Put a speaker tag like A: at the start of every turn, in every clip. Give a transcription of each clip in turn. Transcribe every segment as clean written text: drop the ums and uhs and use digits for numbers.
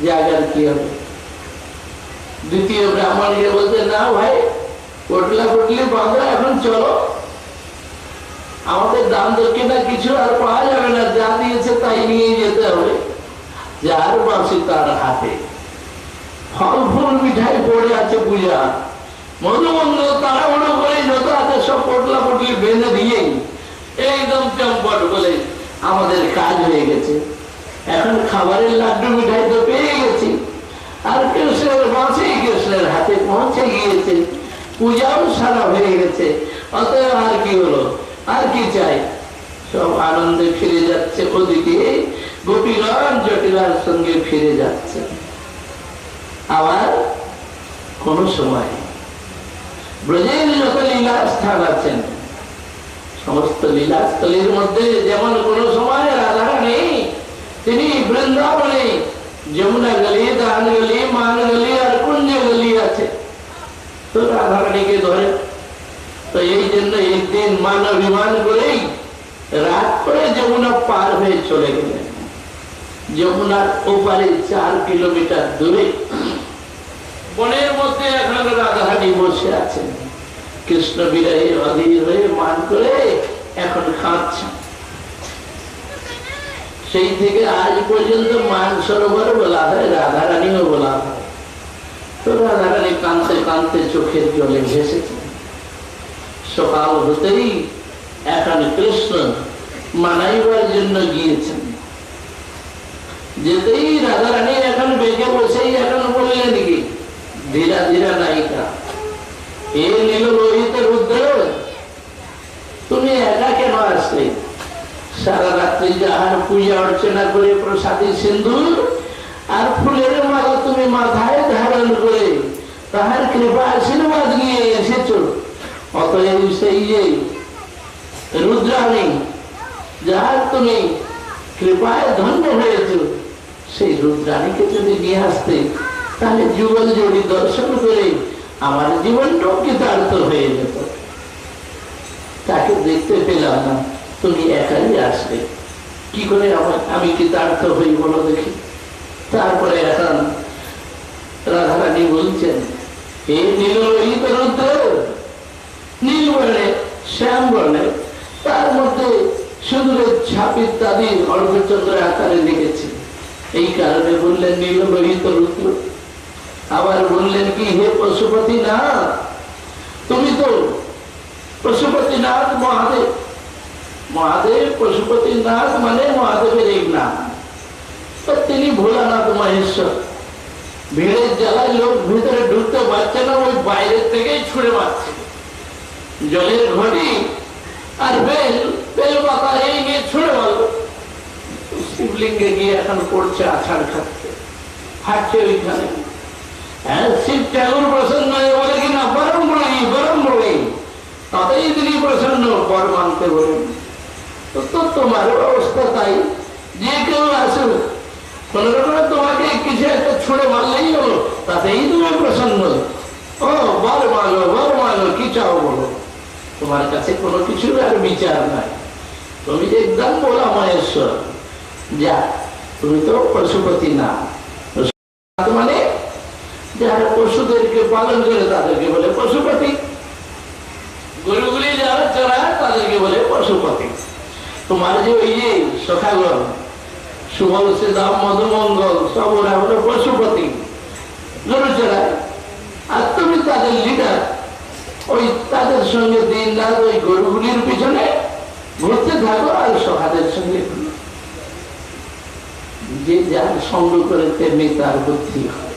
A: জায়গার কি হবে? দ্বিতীয় ব্রাহ্মণকে বলতে, না ভাই, পটলা পটলি বাঁধা, এখন চলো, আমাদের দান দক্ষিণা কিছু আর পাওয়া যাবে না, যা দিয়েছে তাই নিয়ে যেতে হবে। যার বাসি তার হাতে, ফল ফুল মিঠাই পড়ে আছে পূজা, মধুমঙ্গল তাড়াহুড়ো করে যত আছে সব পটলা পটলি বেঁধে দিয়েই একদম চম্পট বলে আমাদের কাজ হয়ে গেছে। এখন খাবারের লাড্ডু মিঠাই তো পেয়ে গেছি, আর কৃষ্ণের বাঁশি কৃষ্ণের হাতে পৌঁছে গিয়েছে, পূজাও সারা হয়ে গেছে, অতএব আর কি হলো, আর কি চাই? সব আনন্দে ফিরে যাচ্ছে। ওদিকে গোপীগণ জটিলার সঙ্গে ফিরে যাচ্ছে। আবার কোন সময় ব্রজের যত লীলা স্থান আছেন, সমস্ত লীলাস্থলীর মধ্যে যেমন কোন সময় রাধারানী তিনি বৃন্দাবনে যমুনা গলি, দান গলি, মান গলি আর কুঞ্জ গলি আছে, তো রাধারানীকে ধরে। তো এই জন্য একদিন মান অভিমান করেই রাত করে যমুনা পার হয়ে চলে গেলেন। যমুনার ওপারে 4 কিলোমিটার দূরে বনের মধ্যে এখন রাধারানী বসে আছেন, কৃষ্ণ বিরহে অধীর হয়ে মান করে এখন খাচ্ছেন। সেই থেকে আজ পর্যন্ত মান সরোবর বলা হয়, রাধারানীও বলা হয়। তো রাধারানী কাঁদতে কাঁদতে চোখের জলে ভেসেছেন। সকাল হতেই এখন কৃষ্ণ মানাইবার জন্য গিয়েছেন। যেতেই রাধারানী এখন বেগে বসেই এখন বললেন কি, ধীরা ধীরা নায়িকা, এ নীল লোহিত রুদ্র, তুমি একা কেন আসলে? সারা রাত্রি যাহার পূজা অর্চনা করে প্রসাদী সিন্দুর আর ফুলের মালা তুমি মাথায় ধারণ করে তাহার কৃপা আশীর্বাদ নিয়ে এসেছ। অতএব সেই যে রুদ্রাণী, যাহার তুমি কৃপায় ধন্য হয়েছ, সেই রুদ্রাণীকে যদি নিয়ে আসতে, তাহলে যুগল জড়ি দর্শন করে আমার জীবনটাও কৃতার্থ হয়ে যেত। তাকে দেখতে পেলাম না, তুমি একাই আসলে, কি করে আমি কৃতার্থ হই বলো দেখি। তারপরে এখন রাধারানী বলছেন, হে নীল লোহিত রুদ্র, নীল বর্ণে, শ্যাম বর্ণে, তার মধ্যে সুদূরের ছাপ ইত্যাদি অর্ধচন্দ্র আকারে লিখেছে, এই কারণে বললেন নীল লোহিত রুদ্র। আবার বললেন কি, হে পশুপতিনাথ, তুমি তো পশুপতিনাথ মহাদেব। মহাদেব পশুপতিনাথ মানে মহাদেবের এক নাম। তো তিনি ভোলানাথ মহেশ্বর। ভিড়ের জ্বালায় লোক ভিতরে ঢুকতে পারছে না, ওই বাইরের থেকেই ছুড়ে মারছে জলের ঘড়ি আর বেল পাতা এই নিয়ে ছুড়ে মারল। শিবলিঙ্গে গিয়ে এখন পড়ছে আছাড় খাচ্ছে, হাঁটছে ওইখানে। হ্যাঁ, শিব ঠাকুর প্রসন্ন হয়ে বলে কিনা, বরম বড়ি, তাতেই তিনি প্রসন্ন, বর মানতে বলেন। তো তোমার অবস্থা তাই, যে কেউ আসুক কোন রকম তোমাকে কিছু একটা ছুড়ে মারলেই হলো, তাতেই তুমি প্রসন্ন। ও বর মাগো, কি চাও বলো, তোমার কাছে কোনো কিছু আর বিচার নাই, তুমি যে একদম বলা মহেশ্বর। যা, তুমি তো পশুপতি না। মানে যারা পশুদেরকে পালন করে তাদেরকে বলে পশুপতি, গরুগুলি যারা চড়ায় তাদেরকে বলে পশুপতি। তোমার যে ওই যে সখাগণ সুবল শ্রীদাম মধুমঙ্গল সব ওরা হলো পশুপতি, গরু চড়ায়। আর তুমি তাদের লিডার, ওই তাদের সঙ্গে দিন রাত ওই গরুগুলির পিছনে ঘুরতে থাকো আর সখাদের সঙ্গে যে যার সঙ্গ করে তেমনি তার বুদ্ধি হয়।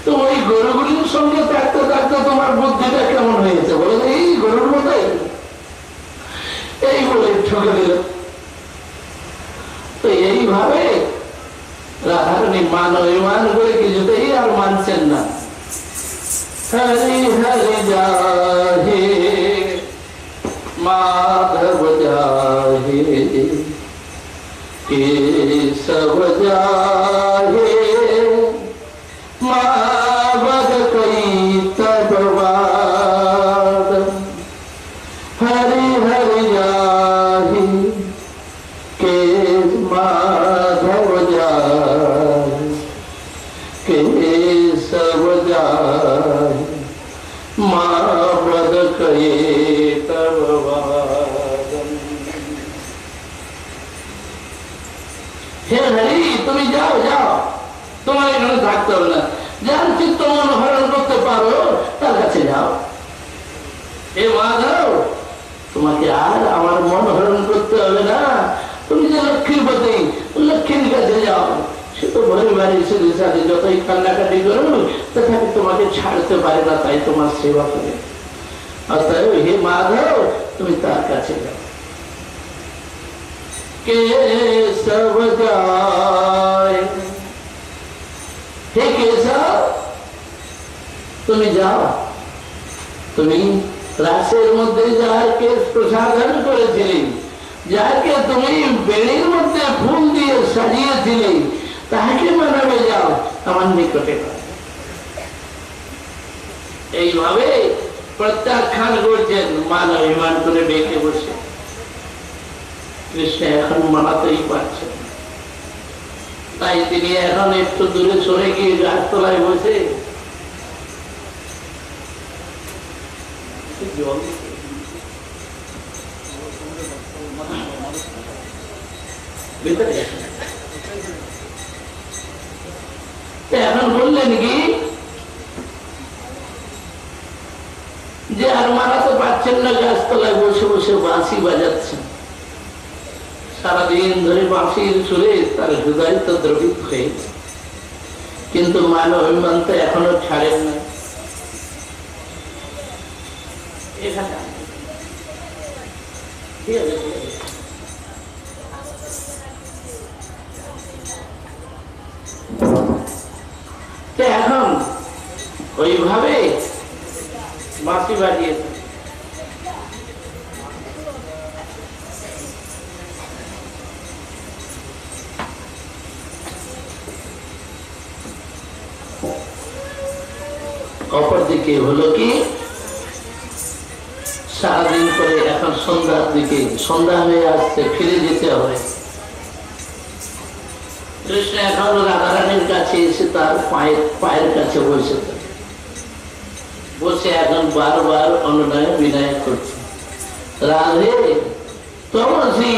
A: তো ওই গরুগুলির সঙ্গে থাকতে থাকতে তোমার বুদ্ধিটা কেমন হয়েছে বলো, এই গরুর মতোই, এই বলে ঠকে দিল। তো এইভাবে রাধারানী মান অভিমান করে কিছুতেই আর মানছেন না। হরি হরি যাহে মাধব যাহে কেশব যাহে মাবদ কই তব বাদ। হরি হরি যাহে কে মাধব যাহে হে হরি তুমি যাও যাও, তোমার এখানে থাকতে হবে না, যার চিত্ত মন হরণ করতে পারো তার কাছে যাও। হে মাধব, তোমাকে আর আমার মন হরণ করতে হবে না, তুমি যে লক্ষ্মীপতি, লক্ষ্মীর কাছে যাও। সে তো ভরে বাড়ি ছেলের সাথে যতই কান্নাকাটি করো তথাপি তোমাকে ছাড়তে পারে না, তাই তোমার সেবা করে। অতএব হে মাধব তুমি তার কাছে যাও। কেশব যায়, হে কেশব তুমি যাও, তুমি রাসের মধ্যে যার কেশ প্রসাধন করেছিলে, যাকে তুমি বেড়ির মধ্যে ফুল দিয়ে সাজিয়েছিলে, তাহাকে মানবে যাও, আমার নিকটে। এইভাবে প্রত্যাখ্যান করছেন, মান অভিমান করে ডেকে বসে। কৃষ্ণ এখন মানাতেই পারছেন, তাই তিনি এখন একটু দূরে সরে গিয়ে গাছতলায় বসে এখন বললেন কি যে আর মারাতে পারছেন না, গাছতলায় বসে বসে বাঁশি বাজাচ্ছেন। সারাদিন ধরে বাঁশির সুরে তার হৃদয় তো দ্রবিত হয়েছে, কিন্তু মান অভিমান তো এখনো ছাড়েন না। এখন ওইভাবে বাঁশি বাজিয়েছে। অপরদিকে হলো কি, সারাদিন করে এখন সন্ধ্যার দিকে, সন্ধ্যা হয়ে আসছে, ফিরে যেতে হবে। কৃষ্ণ এখন রাধারানীর কাছে এসে তার পায়ের কাছে বসে বসে এখন বারবার অনুনয় বিনয় করছে। রাধে তমসি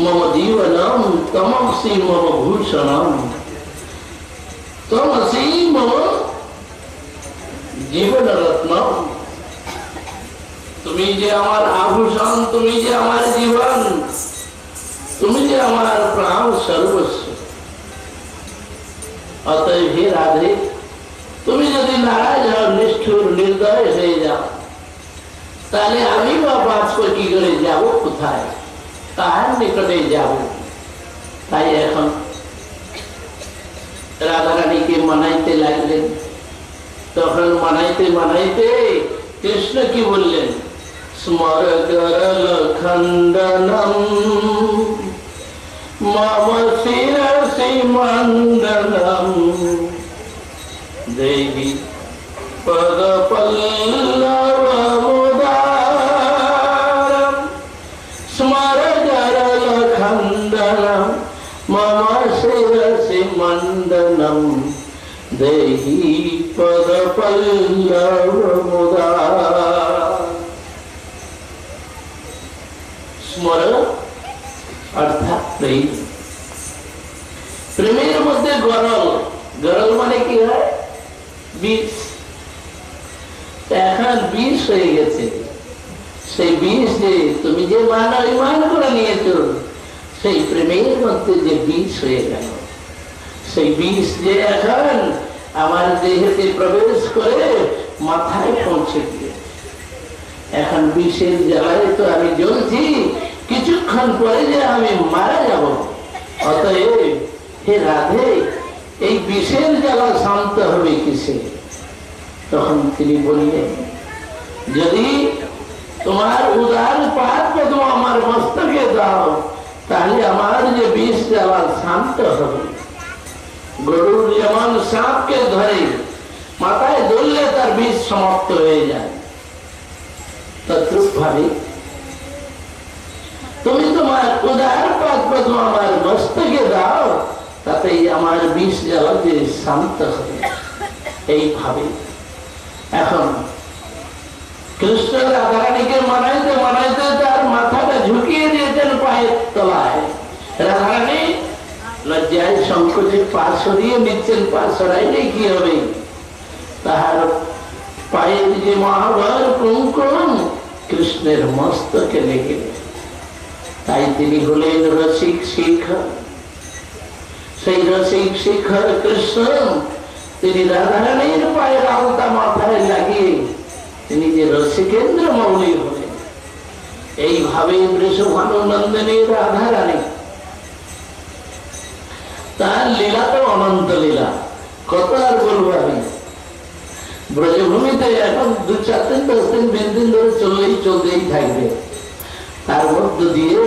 A: মম জীবনম, তমসি মম ভূষণম, তমসি মম জীবন রত্ন। তুমি যে আমার আভূষণ, তুমি যে আমার জীবন, তুমি যে আমার প্রাণ সর্বস্ব। অতএব হে রাধে, তুমি যদি নারাজ হও, নিষ্ঠুর নির্দয় হয়ে যাও, তাহলে আমি বা বাঁচব কি করে, যাব কোথায়, কার নিকটে যাব? তাই এখন রাধারানীকে মানাইতে লাগলেন। তখন মানাইতে মানাইতে কৃষ্ণ কি বললেন, স্মর গরল খণ্ডনম মম শিরসি মণ্ডনম দেহি পদ পল্লবমুদারম, স্মর গরল খণ্ডনম মম শিরসি মণ্ডনম দেহি পদ পল্লবমুদারম। স্মর অর্থাৎ প্রেম। প্রেমের মধ্যে গরল, গরল মানে কি হয়, বিষ। এখন বিষ হয়ে গেছে, সেই বিষ যে তুমি যে মান অভিমান করে নিয়েছ, সেই প্রেমের মধ্যে যে বিষ হয়ে গেল, সেই বিষ যে এখন আমার দেহেতে প্রবেশ করে মাথায় পৌঁছে গিয়েছে। এখন বিষের জ্বালায় তো আমি জ্বলছি, কিছুক্ষণ পরে যে আমি মারা যাব। অতএব হে রাধে, এই বিষের জ্বালা শান্ত হবে কিসে? তখন তিনি বললেন, যদি তোমার উদার পাদ পদ্ম আমার মস্তকে দাও, তাহলে আমার যে বিষ জ্বালা শান্ত হবে। গরুর যেমন সাপকে ধরে মাথায় ধরলে তার বিষ সমাপ্ত হয়ে যায়, তদ্রূপ ভাবে তুমি তোমার উদার পাদ পদ্ম আমার মস্তকে দাও, তাতেই আমার বিষ জ্বালা যে শান্ত হবে। এইভাবে এখন কৃষ্ণ রাধারানীকে মানাইতে মানাইতে তার মাথাটা ঝুঁকিয়ে দিয়েছেন পায়ের পায়ের তলায়। রাধারানী লজ্জায় সংকোচে পা সরিয়ে নিচ্ছেন, পা সরাইলে কি হবে, তাহার পায়ের যে মহাভার কুঙ্কুম কৃষ্ণের মস্তকে লেগে, তাই তিনি হলেন রসিক শিখর। সেই রসিক শিখর কৃষ্ণ তিনি রাধারানীর পায়ের আলতা মাথায় লাগিয়ে তিনি যে রসিকেন্দ্র মৌলি হলেন। এইভাবে বৃষভানুনন্দিনী রাধারানী, তার লীলা তো অনন্ত লীলা, কত আর বলবো আমি। ব্রজভূমিতে এখন 2-4 দিন 10 দিন 20 দিন ধরে চলতেই থাকবে। তার মধ্য দিয়ে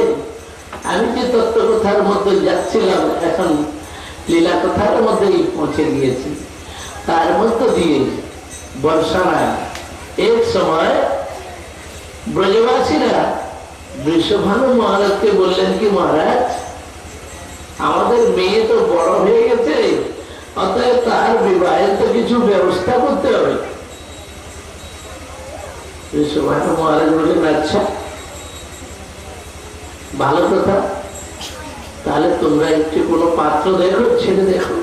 A: আমি যে তত্ত্ব কথার মধ্যে যাচ্ছিলাম, এখন লীলা কথার মধ্যেই পৌঁছে গিয়েছি। তার মধ্য দিয়ে বর্ষায় এক সময় ব্রজবাসীরা বৃষভানু মহারাজকে বললেন কি, মহারাজ আমাদের মেয়ে তো বড় হয়ে গেছে, অতএব তার বিবাহের তো কিছু ব্যবস্থা করতে হবে। বৃষভানু মহারাজ বললেন, আচ্ছা ভালো কথা, তাহলে তোমরা একটি কোনো পাত্র দেখো, ছেলে দেখো।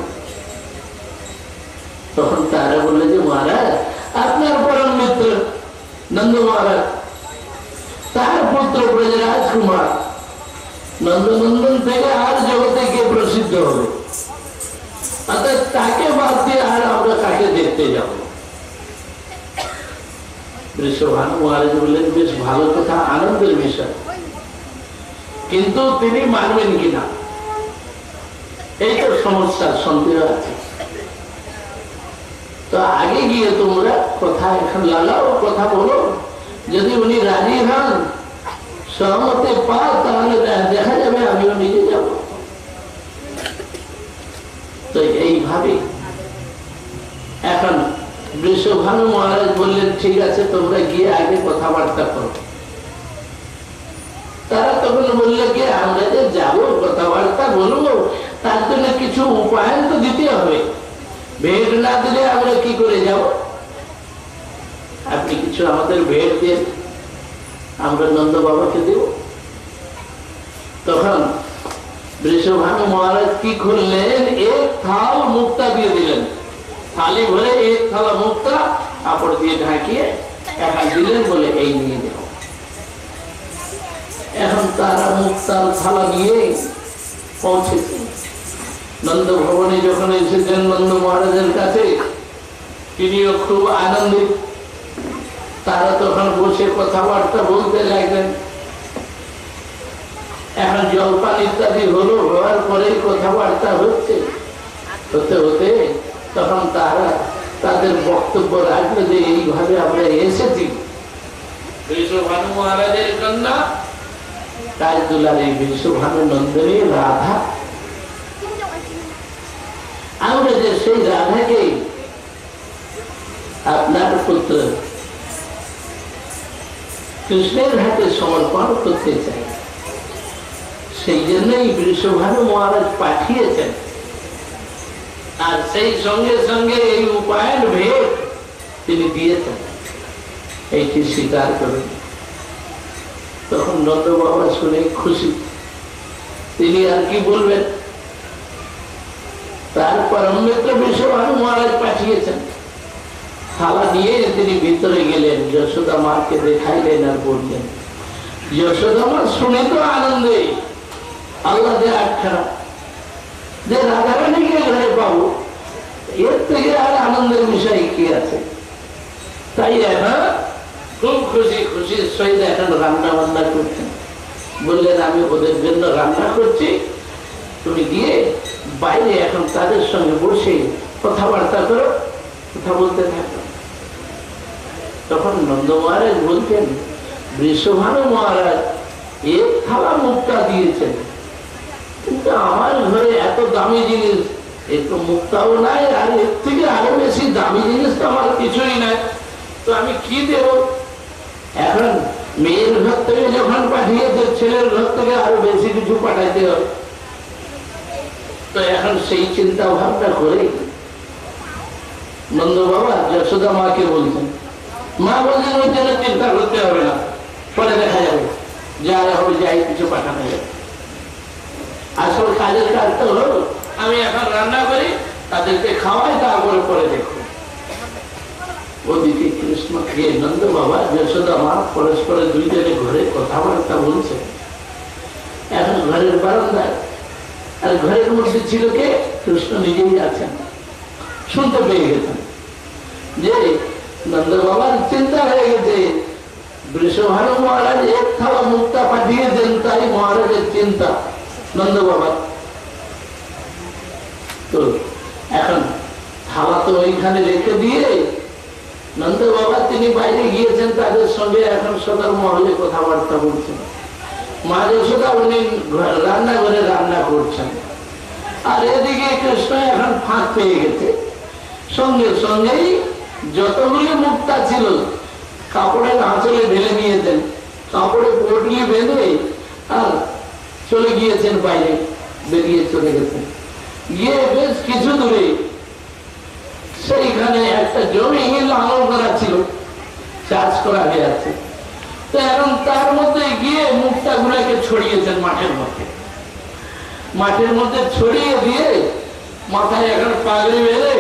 A: তখন তারা বললে যে মহারাজ আপনার পরম মিত্র নন্দ মহারাজ, তার পুত্র ব্রজরাজ কুমার নন্দনন্দন থেকে আর জগতে গিয়ে প্রসিদ্ধ হবে, অর্থাৎ তাকে বাদ দিয়ে আর আমরা কাকে দেখতে যাব। বৃষভানু মহারাজ বললেন, বেশ ভালো কথা, আনন্দের বিষয়, কিন্তু তিনি মানবেন কিনা এই তো সমস্যা, সন্দেহ আছে। তো আগে গিয়ে তোমরা কথা এখন লাগাও, কথা বলো, যদি উনি রাজি হন, সহমতে পাও, তাহলে দেখা যাবে আমিও নিজে যাব। তো এইভাবে এখন বৃষভানু মহারাজ বললেন, ঠিক আছে তোমরা গিয়ে আগে কথাবার্তা করো। তারা তখন বললো কি, আমরা যে যাবো কথাবার্তা বলবো, তার জন্য কিছু উপায়ন তো দিতে হবে, ভেট না দিলে আমরা কি করে যাব, আপনি কিছু আমাদের ভেট দিয়ে আমরা নন্দ বাবাকে দেব। তখন বৃষভানু মহারাজ কি করলেন, এক থাল মুক্তা দিয়ে দিলেন, থালি ভরে এক থালা মুক্তা কাপড় দিয়ে ঢাকিয়ে একা দিলেন, বলে এই নিয়ে দেব। এখন তারা মুক্তার থালা নিয়ে পৌঁছেছে নন্দ ভবনে। যখন এসেছেন নন্দ মহারাজের কাছে, তিনিও খুব আনন্দিত। তারা তখন বসে কথাবার্তা বলতে লাগলেন। এখন জলপান ইত্যাদি হলো, হওয়ার পরে কথাবার্তা হচ্ছে, হতে হতে তখন তারা তাদের বক্তব্য রাখলো যে এইভাবে আমরা এসেছি বৃষভানু মহারাজের কন্যা কাজদুলারি বৃষভানু নন্দিনী রাধা, আমরা যে সেই রাধাকে আপনার পুত্র কৃষ্ণের হাতে সমর্পণ করতে চাই, সেই জন্যই বৃষভানু মহারাজ পাঠিয়েছেন। আর সেই সঙ্গে সঙ্গে এই উপায়ন ভেদ তিনি দিয়েছেন, এইটি স্বীকার করেন। তখন নন্দ বাবা শুনে খুশি, তিনি আর কি বলবেন। তার পরম মিত্র বৃষভানু মহারাজ পাঠিয়েছেন। থালা নিয়ে তিনি ভিতরে গেলেন, যশোদা মাকে দেখাইলেন আর বললেন। যশোদা মা শুনে তো আনন্দে আল্লাহ যে আখ্যা যে রাধারানীকে ঘরে পাবো, এর থেকে আর আনন্দের বিষয় কি আছে। তাই এখন খুব খুশি খুশির সহিত এখন রান্না বান্না করছেন। বললেন, আমি ওদের জন্য রান্না করছি, তুমি গিয়ে বাইরে এখন তাদের সঙ্গে বসে কথাবার্তা করো, কথা বলতে থাকো। তখন নন্দ মহারাজ বলতেন, বৃষভানু মহারাজ এক থালা মুক্তা দিয়েছেন, কিন্তু আমার ঘরে এত দামি জিনিস, একটু মুক্তাও নাই, আর এর থেকে আরো বেশি দামি জিনিস তো আমার কিছুই নাই, তো আমি কি দেব। এখন মেয়ের ঘর থেকে যখন পাঠিয়েছে, ছেলের ঘর থেকে আরো বেশি কিছু পাঠাইতে হবে। তো এখন সেই চিন্তা ভাবনা করে নন্দ বাবা যশোদা মাকে বলছেন। মা বলছেন, ওই জন্য চিন্তা করতে হবে না, পরে দেখা যাবে, যা হবে যাই কিছু পাঠানো যাবে। আসল কাজের কাজটা হলো আমি এখন রান্না করি, তাদেরকে খাওয়াই, তারপরে পরে দেখো। ওদিকে কৃষ্ণ খেয়ে নন্দ বাবা যশোদা মা পরস্পরের দুইজনে ঘরে কথাবার্তা বলছে। এখন ঘরের বারান্দায়, আর ঘরের মধ্যে ছিল কে? কৃষ্ণ নিজেই আছেন। শুনতে পেয়ে গেছেন যে নন্দ বাবার চিন্তা হয়ে গেছে, বৃষভানু মহারাজ এক থালা মুক্তা পাঠিয়েছেন, তাই মহারাজের চিন্তা নন্দ বাবা। তো এখন থালা তো ওইখানে রেখে দিয়ে নন্দ বাবা তিনি বাইরে গিয়েছেন, তাদের সঙ্গে এখন সদর মহলে কথাবার্তা বলছেন। মা যশোদা উনি রান্নাঘরে রান্না করছেন, আর এদিকে কৃষ্ণ এখন ফাঁক পেয়ে গেছে। সঙ্গে সঙ্গেই যতগুলি মুক্তা ছিল কাপড়ের আঁচলে ঢেলে নিয়েছেন, কাপড়ে পটলি বেঁধে আর চলে গিয়েছেন বাইরে, বেরিয়ে চলে গেছেন। গিয়ে বেশ কিছু দূরে সেইখানে একটা জমি লাঙল করা ছিল, চাষ করা হয়ে আছে। তো এখন তার মধ্যে গিয়ে মুক্তা গুলাকে ছড়িয়েছেন মাঠের মধ্যে। মাঠের মধ্যে ছড়িয়ে দিয়ে মাথায় এখন পাগড়ি বেঁধে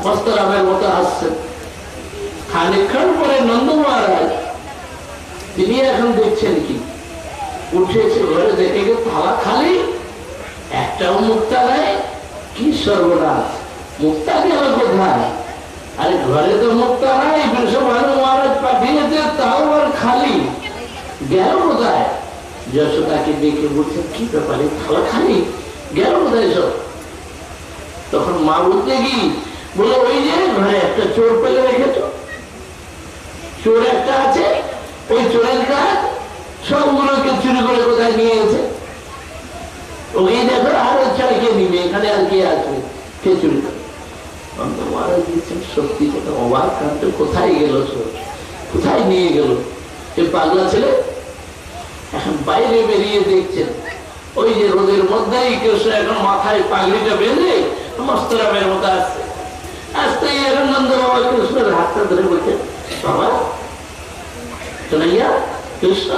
A: মস্তরামের মতো আসছেন। খানিকক্ষণ পরে নন্দ মহারাজ তিনি এখন দেখছেন কি, উঠেছে ঘরে, দেখে গে থালা খালি, একটাও মুক্তা নেই। কি সর্বনাশ, মুক্তা গেল কোথায়? আরে ঘরে তো মুক্তা নাই, বৃষভানু মহারাজ পাঠিয়েছে, তাও আর খালি, গেল কোথায়? যশোদাকে দেখে বলছেন কি ব্যাপারে, থালা খালি, গেল কোথায় সব? তখন মা বলতে কি, বলে ওই যে ঘরে একটা চোর পেলে রেখেছ, চোর একটা আছে, ওই চোরের কাজ সবগুলোকে চুরি করে কোথায় নিয়ে গেছে, ওই দেখো, আর ছাড়া কে নিবে, এখানে আর কে আসবে, কে চুরি করে? মহারাজ দিচ্ছেন সত্যি কথা, অবাক কান্ত, কোথায় গেল চোর, কোথায় নিয়ে গেল এ পাগলা ছেলে? এখন বাইরে বেরিয়ে দেখছেন ওই যে রোদের মধ্যেই কৃষ্ণ এখন মাথায় পাগড়িটা বেঁধে মস্তরামের মতো আসছে। আসতে এখন নন্দ বাবা কৃষ্ণের হাতটা ধরে বলছেন, বাবা চলাইয়া কৃষ্ণ,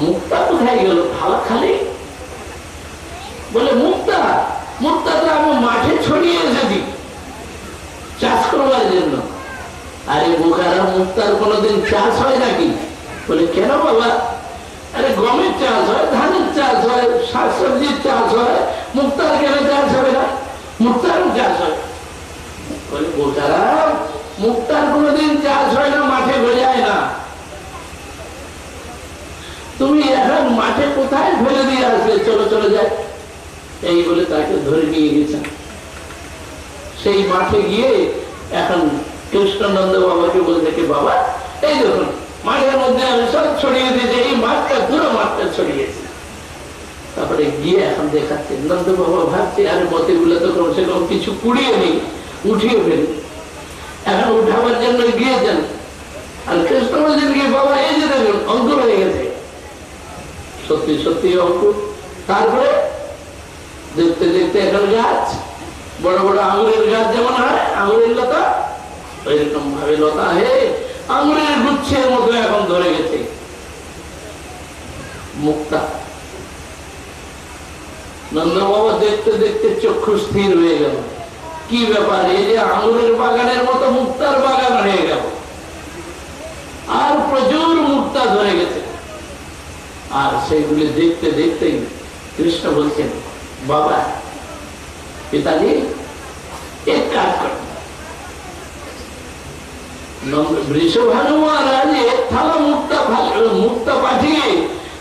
A: মুক্তা কোথায় গেল, থালা খালি? বলে মুক্তা, মুক্তা তো আমি মাঠে ছড়িয়ে এসেছি চাষ করবার জন্য। আরে বোকারা, মুক্তার কোনোদিন চাষ হয় নাকি? বলে কেন বাবা? আরে গমের চাষ হয়, ধানের চাষ হয়, শাকসবজির চাষ হয়, মুক্তার কেন চাষ হবে না? মুক্তারও চাষ হয়। বলে বোকারা, মুক্তার কোনোদিন চাষ হয় না, মাঠে গজায় না। তুমি এখন মাঠে কোথায় ফেলে দিয়ে আসবে, চলো চলে যায়। এই বলে তাকে ধরে নিয়ে গেছেন। সেই মাঠে গিয়ে এখন কৃষ্ণানন্দ বাবাকে বলে দেখে, বাবা এই দেখুন মাঠের মধ্যে আমি সব ছড়িয়ে দিয়েছি, এই মাঠটা পুরো মাঠটা ছড়িয়েছি। তারপরে গিয়ে এখন দেখাচ্ছে, নন্দ বাবা ভাবছে আরে মতে গুলো তো কমসে কম কিছু কুড়িয়ে নেই, উঠিয়ে ফেলি। এখন উঠাবার জন্য গিয়েছেন, আর কৃষ্ণ বলছেন কি, বাবা এই যে দেখুন অঙ্কুর হয়ে গেছে। সত্যি সত্যি অঙ্কুর। তারপরে দেখতে দেখতে এখন গাছ, বড় বড় আঙুরের গাছ যেমন হয়, আঙুরের লতা, ওইরকম ভাবে লতা হয়ে আঙুরের গুচ্ছের মতো এখন ধরে গেছে মুক্তা। নন্দ বাবা দেখতে দেখতে চক্ষু স্থির হয়ে গেল, কি ব্যাপার, এই যে আঙুরের বাগানের মতো মুক্তার বাগান হয়ে গেল, আর প্রচুর মুক্তা ধরে গেছে। আর সেইগুলি দেখতে দেখতেই কৃষ্ণ বলছেন, বাবা পিতাজি এক কাজ কর, বৃষভানু মহারাজ এক থালা মুক্তা পাঠিয়ে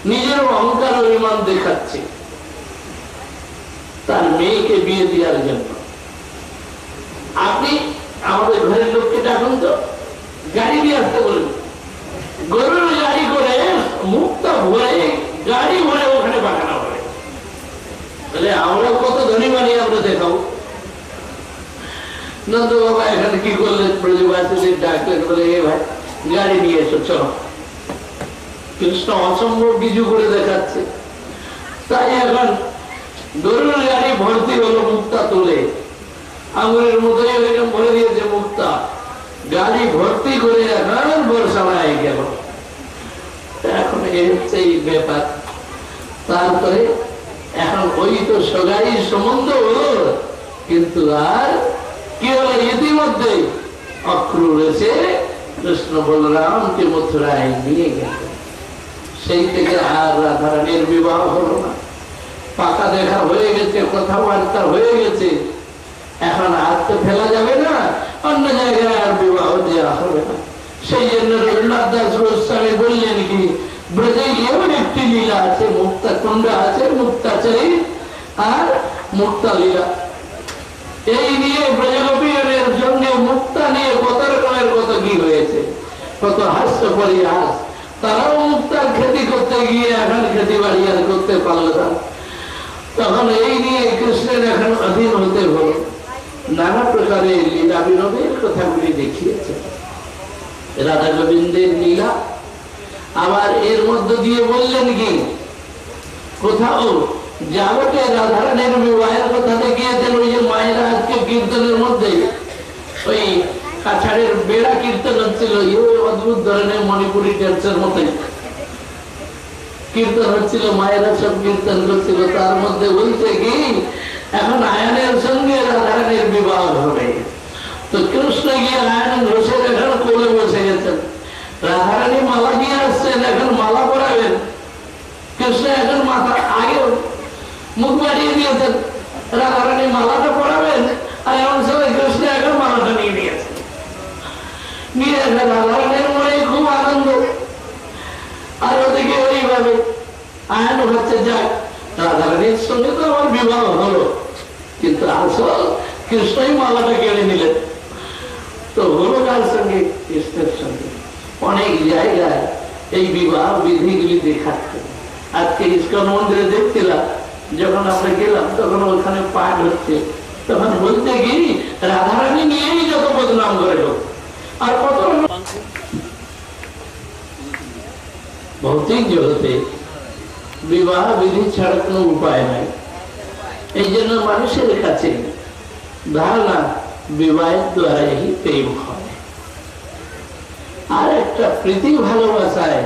A: নিজের অহংকার অভিমান দেখাচ্ছে তার মেয়েকে বিয়ে দেওয়ার জন্য। আপনি আমাদের ঘরের লোককে ডাকুন তো, গাড়ি দিয়ে আসতে বলুন, গরুর গাড়ি করে মুক্তা ভরে গাড়ি ভরে ওখানে পাঠানো হবে। তাহলে আমরা কত ধনী মানি আমরা দেখাবো। নন্দ বাবা এখানে কি করলেন, ব্রজবাসীদের ডাকলেন, বলে এ ভাই গাড়ি নিয়ে এসো চলো। কৃষ্ণ অসম্ভব কিছু করে দেখাচ্ছে, তাই এখন গরুর গাড়ি ভর্তি হলো মুক্তা তুলে, আঙুরের মতোই এরকম ভরে দিয়েছে মুক্তা, গাড়ি ভর্তি করে এখন বর্ষায় গেল। এখন এই হচ্ছে এই ব্যাপার। তারপরে সগাই সম্বন্ধ হলো, কিন্তু আর কি হলো, ইতিমধ্যে অক্রূর এসে কৃষ্ণ বলরামকে মথুরায় নিয়ে গেল। সেই থেকে আর রাধারানীর বিবাহ হলো না। পাকা দেখা হয়ে গেছে, কথাবার্তা হয়ে গেছে, এখন আর তো ফেলা যাবে না, অন্য জায়গায় আর বিবাহ দেওয়া হবে না। সেই জন্য রঘুনাথ দাস গোস্বামী বললেন কি, ব্রজে এমন একটি লীলা আছে, মুক্তা কুণ্ড আছে, মুক্তাচারী আর মুক্তা লীলা। এই নিয়ে ব্রজগোপীগণের সঙ্গে মুক্তা নিয়ে কত রকমের কত কি হয়েছে, কত হাস্য পরিহাস। তারাও মুক্তার খেতি করতে গিয়ে এখন খেতি বাড়ি আর করতে পারল না। তখন এই নিয়ে কৃষ্ণের এখন অধীন হতে হল। নানা প্রকারের লীলা বিনোদের কথাগুলি দেখিয়েছে, রাধা গোবিন্দের লীলা। আবার এর মধ্য দিয়ে বললেন কি, কোথাও যাবতে রাধারানীর বিবাহের কথা দেখিয়েছেন। ওই যে মায়েরা আজকে কীর্তনের মধ্যে ওই কাছাড়ের বেড়া কীর্তন হচ্ছিল, অদ্ভুত ধরনের মণিপুরি ডান্সের মতো কীর্তন হচ্ছিল, মায়েরা সব কীর্তন করছিল। তার মধ্যে বলছে কি, এখন আয়নের সঙ্গে রাধারানীর বিবাহ হবে। তো কৃষ্ণ গিয়ে আয়ন ঘোষের এখন কোলে বসে গেছেন, রাধারানী মালা নিয়ে আসছেন, এখন মালা পরাবেন। কৃষ্ণ এখন মাথা আগে মুখ বাড়িয়ে দিয়েছেন, রাধারানী মালাটা পরাবেন, আর এমন সময় কৃষ্ণ এখন মালাটা নিয়ে নিয়েছেন। নিয়ে রাধারানীর মনে খুব আনন্দ, আর ওদিকে ওইভাবে আয়ন হচ্ছে, যাক রাধারানীর সঙ্গে তো আমার বিবাহ হলো, কিন্তু আসল কৃষ্ণই মালাটা কেড়ে নিলেন। তো হলো কার সঙ্গে? কৃষ্ণের সঙ্গে। অনেক জায়গায় এই বিবাহ বিধিগুলি দেখাচ্ছে। আজকে ইস্কন মন্দিরে দেখছিলাম, যখন আমরা গেলাম তখন ওখানে পাঠ হচ্ছে, তখন বলতে গিয়ে রাধারানী নিয়েই যত বদনাম করে লোক, আর কত ভৌতিক জগতে বিবাহ বিধি ছাড়া কোনো উপায় নাই। এই জন্য মানুষের কাছে ধারণা বিবাহের দ্বারাই প্রেম হয়, আর একটা প্রীতি ভালোবাসায়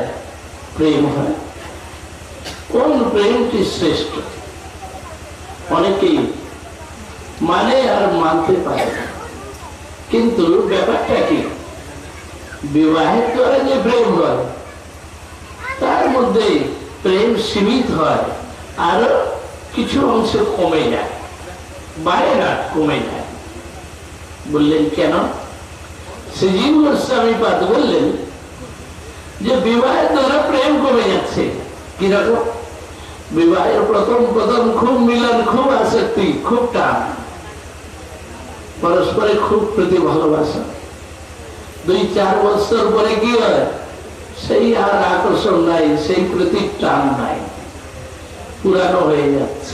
A: প্রেম হয়। কোন প্রেমটি শ্রেষ্ঠ অনেকেই মানে আর মানতে পারে না। কিন্তু ব্যাপারটা কি, বিবাহের দ্বারা যে প্রেম হয় তার মধ্যে প্রেম সীমিত হয়, আরো কিছু অংশ কমে যায়, বাড়ে না, কমে যায়। বললেন কেন? শ্রীজীব গোস্বামী পাদ বললেন যে বিবাহের দ্বারা প্রেম কমে যাচ্ছে। কিরকম? বিবাহের প্রথম খুব মিলন, খুব আসক্তি, খুব টান, পরস্পরে খুব প্রতি ভালোবাসা। 2-4 বছর পরে কি হয়, সেই আর আকর্ষণ নাই, সেই প্রতি টান নাই, পুরানো হয়ে যাচ্ছে।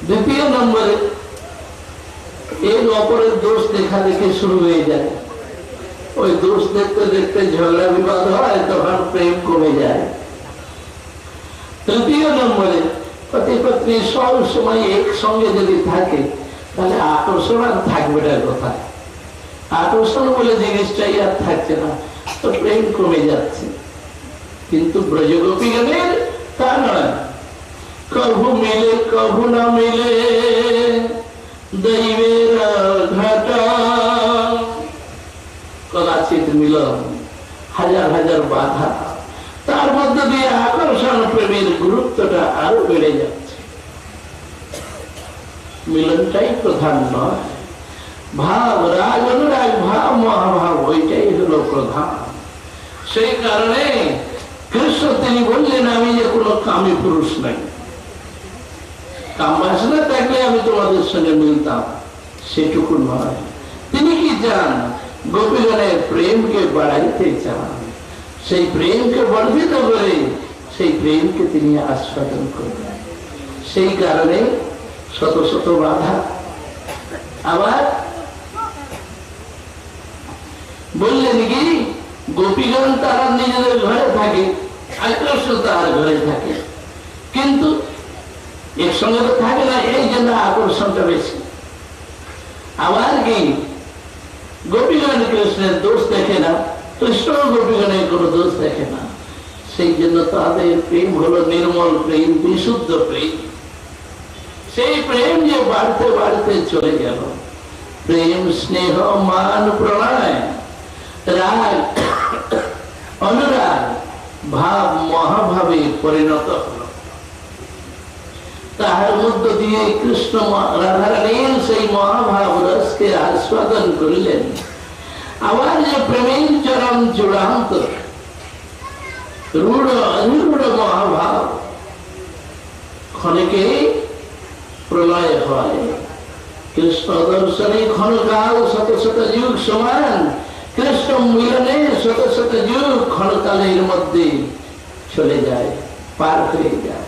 A: দ্বিতীয় নম্বরে এর অপরের দোষ দেখা দেখে শুরু হয়ে যায়। ওই দোষ দেখতে দেখতে ঝগড়া বিবাদ হয়, তখন প্রেম কমে যায়। তৃতীয় নম্বরে পতি পত্নী সব সময় একসঙ্গে যদি থাকে, তাহলে আকর্ষণ আর থাকবে না। কোথায় আকর্ষণ বলে জিনিসটাই আর থাকছে না, তো প্রেম কমে যাচ্ছে। কিন্তু ব্রজগোপীগণের তা নয়, কভু মিলে কভু না মিলে দৈবের ঘাটা, কদাচিৎ মিলন, হাজার হাজার বাধা, তার মধ্যে দিয়ে আকর্ষণ প্রেমের গুরুত্বটা আরো বেড়ে যাচ্ছে। মিলনটাই প্রধান নয়, ভাব, রাগ অনুরাগ ভাব, মহাভাব, ওইটাই হলো প্রধান। সেই কারণে কৃষ্ণ তিনি বললেন, আমি যে কোনো কামী পুরুষ নাই, কাম বাসনা থাকলে আমি তোমাদের সঙ্গে মিলতাম, সেটুকু নয়। তিনি কি চান? গোপীগণের প্রেমকে বাড়াইতে চান, সেই প্রেমকে বর্ধিত করে সেই প্রেমকে তিনি আস্বাদন করবেন। সেই কারণে শত শত বাধা। আবার বললেন কি, গোপীগণ তারা নিজেদের ঘরে থাকে, আকৃষ্ট তার ঘরে থাকে, কিন্তু একসঙ্গে তো থাকে না, এই জন্য আকর্ষণটা বেশি। আবার কি, গোপীগণ কৃষ্ণের দোষ দেখে না, কৃষ্ণ গোপীগণের কোনো দোষ দেখে না। সেই জন্য তাদের প্রেম হলো নির্মল প্রেম, বিশুদ্ধ প্রেম। সেই প্রেম যে বাড়তে বাড়তে চলে গেল, প্রেম স্নেহ মান প্রণয় রাগ অনুরাগ ভাব মহাভাবে পরিণত হল। তাহার মধ্য দিয়ে কৃষ্ণ রাধারানীর সেই মহাভাব রসকে আস্বাদন করিলেন। আবার যে প্রেমের চরম চূড়ান্ত রূঢ় অনিরূঢ় মহাভাব ক্ষণিকে প্রলয় হয়। কৃষ্ণ দর্শনে ক্ষণকাল শত শত যুগ সমান, কৃষ্ণ মিলনে শত শত যুগ ক্ষণকালের মধ্যে চলে যায়, পার হয়ে যায়।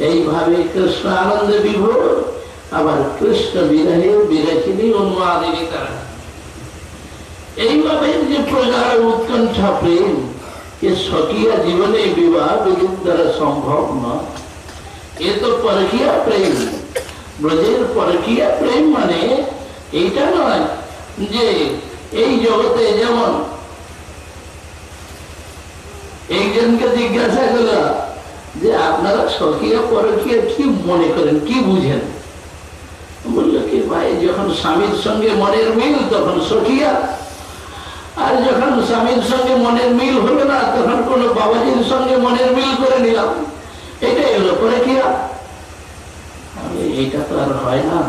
A: এইভাবে কৃষ্ণ আনন্দে বিভোর, আবার কৃষ্ণ বিরহে বিরহিনী উন্মাদিনী তারা। এইভাবে যে প্রগাঢ় উৎকণ্ঠা প্রেম, এ স্বকীয় জীবনে বিবাহ বিদ্যুৎ দ্বারা সম্ভব নয়। এ তো পরকীয়া প্রেম। ব্রজের পরকীয়া প্রেম মানে এইটা নয় যে এই জগতে যেমন একজনকে জিজ্ঞাসা করল যে আপনারা স্বকীয় পরকীয়া কি মনে করেন, কি বুঝেন? বললো কি ভাই, যখন স্বামীর সঙ্গে মনের মিল তখন স্বকীয়া, আর যখন স্বামীর সঙ্গে মনের মিল হলো না তখন কোন বাবাজির সঙ্গে মনের মিল করে নিলাম, এটাই হলো পরকীয়া। এটা তো আর হয় না,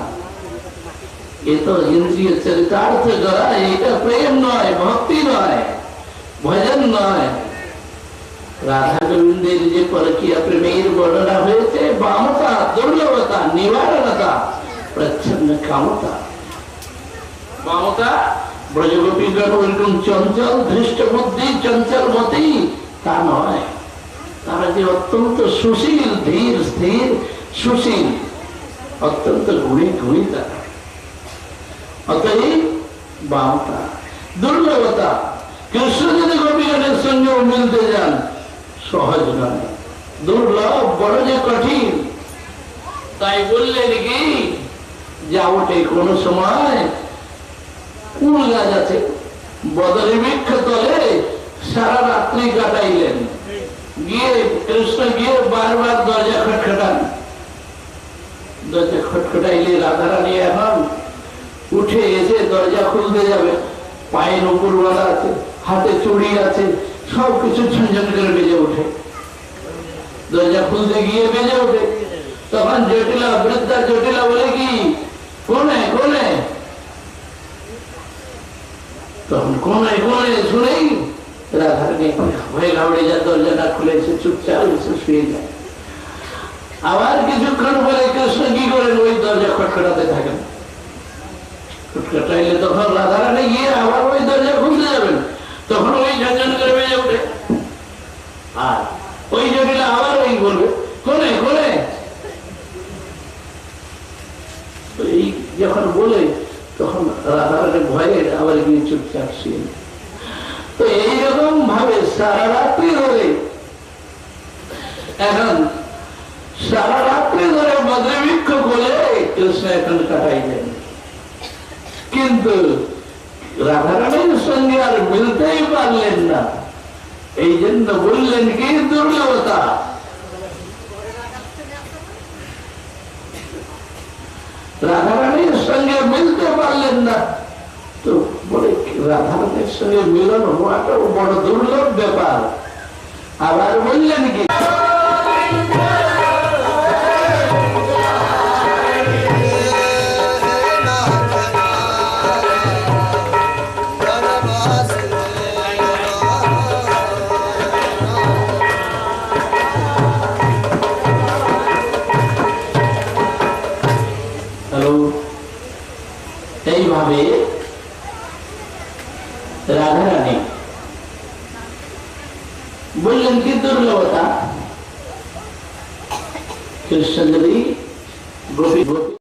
A: এ তো ইন্দ্রিয় চরিতার্থ করা, এটা প্রেম নয়, ভক্তি নয়, ভজন নয়। রাধা গোবিন্দের যে পরকীয়া প্রেমের বর্ণনা হয়েছে, বামতা, দুর্লভতা, নিবারণতা, প্রচ্ছন্ন কামতা। বামতা ব্রজগোপীগণ ওরকম চঞ্চল ধৃষ্ট বুদ্ধি চঞ্চল মতি তা নয়, তারা যে অত্যন্ত সুশীল, ধীর স্থির সুশীল, অত্যন্ত গুণী গুণী তারা। অতএব বামতা। দুর্লভতা, কৃষ্ণ যদি গোপীগণের সঙ্গে মিলতে যান সহজ নয়, দুর্লভ, বড় যে কঠিন। তাই বললেন কি যাওটে কোন সময় কুল গাছ আছে, বদরি বৃক্ষ তলে সারা রাত্রি কাটাইলেন। গিয়ে কৃষ্ণ গিয়ে বারবার দরজা খটখটান, দরজা খটখটাইলে রাধারানী এখন উঠে এসে দরজা খুলতে যাবে, পায়ের উপর বাঁধা আছে, হাতে চুড়ি আছে, সবকিছু ঝনঝন করে বেজে ওঠে। দরজা খুলতে গিয়ে বেজে ওঠে, তখন জটিলা, বৃদ্ধা জটিলা বলে কি কোনে কোনে, তখন কোনে কোনে শুনেই রাধারানী ভয়ে ঘাবড়ে যায়, দরজাটা খুলে এসে চুপচাপ এসে শুয়ে যায়। আবার কিছুক্ষণ পরে কৃষ্ণ কি করেন, ওই দরজা খটখটাতে থাকেন। খটখটাইলে তখন রাধারানী গিয়ে আবার ওই দরজা খুলতে যাবেন, তখন ওই ঝনঝন করে বেজে ওঠে। আর ওই জটিলা আবার ওই বলবে কোনে কোনে, এই যখন বলে তখন রাধারানী ভয়ে আবার গিয়ে চুপচাপ শুয়ে। তো এইরকম ভাবে সারা রাত্রি ধরে, এখন সারা রাত্রি ধরে বদ্রবৃক্ষ বলে কৃষ্ণ এখন কাটাইলেন। কিন্তু রাধারানীর সঙ্গে আর মিলতেই পারলেন না, এই জন্য বললেন কি দুর্লভতা। রাধারানীর সঙ্গে মিলতে পারলেন না, তো বলে রাধারানীর সঙ্গে মিলন হওয়াটাও বড় দুর্লভ ব্যাপার। আবার বললেন কি এইভাবে রাধারানী বললেন কি দুর্লভতা। কৃষ্ণ যদি গোপী